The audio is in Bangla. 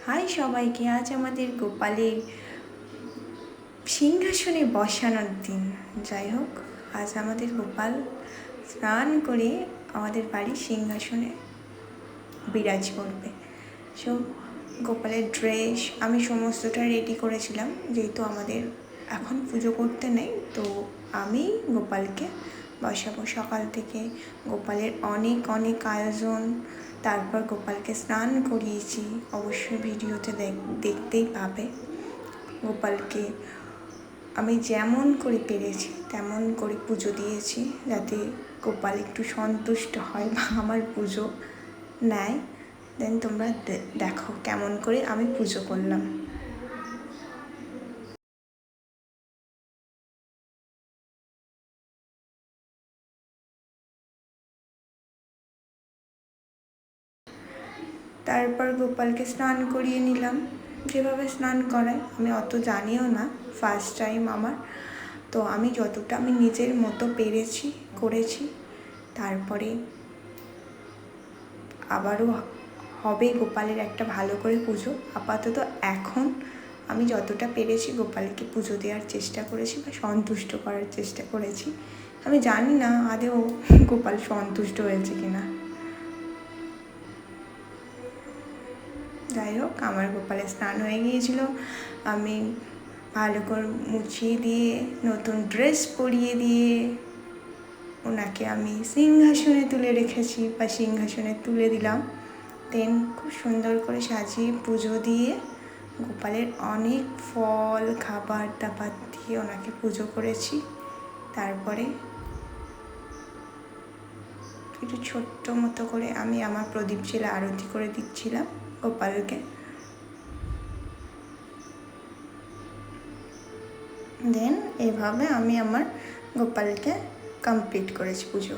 হাই সবাইকে, আজ আমাদের গোপালের সিংহাসনে বসানোর দিন। যাই হোক, আজ আমাদের গোপাল স্নান করে আমাদের বাড়ির সিংহাসনে বিরাজ করবে। সো গোপালের ড্রেস আমি সমস্তটা রেডি করেছিলাম, যেহেতু আমাদের এখন পুজো করতে নেই, তো আমি গোপালকে বসাবো। সকাল থেকে গোপালের অনেক অনেক আয়োজন, তারপর গোপালকে স্নান করিয়েছি, অবশ্যই ভিডিওতে দেখতেই পাবে। গোপালকে আমি যেমন করে পেরেছি তেমন করে পুজো দিয়েছি, যাতে গোপাল একটু সন্তুষ্ট হয় বা আমার পুজো নেয়। দেন তোমরা দেখো কেমন করে আমি পুজো করলাম। তারপর গোপালকে স্নান করিয়ে নিলাম, যেভাবে স্নান করায়। আমি অত জানিও না, ফার্স্ট টাইম আমার, তো আমি যতটা আমি নিজের মতো পেরেছি করেছি। তারপরে আবারও হবে গোপালের একটা ভালো করে পুজো। আপাতত এখন আমি যতটা পেরেছি গোপালকে পুজো দেওয়ার চেষ্টা করেছি বা সন্তুষ্ট করার চেষ্টা করেছি। আমি জানি না আদেও গোপাল সন্তুষ্ট হয়েছে কিনা। যাই হোক, আমার গোপালের স্নান হয়ে গিয়েছিল। আমি ভালো করে মুছিয়ে দিয়ে নতুন ড্রেস পরিয়ে দিয়ে ওনাকে আমি সিংহাসনে তুলে রেখেছি বা সিংহাসনে তুলে দিলাম। দেন খুব সুন্দর করে সাজিয়ে পুজো দিয়ে গোপালের অনেক ফল খাবার দাবার দিয়ে ওনাকে পুজো করেছি। তারপরে একটু ছোট্ট মতো করে আমি আমার প্রদীপ জেলে আরতি করে দিচ্ছিলাম গোপালকে। দেন এভাবে আমি আমার গোপালকে কমপ্লিট করেছি পুজো।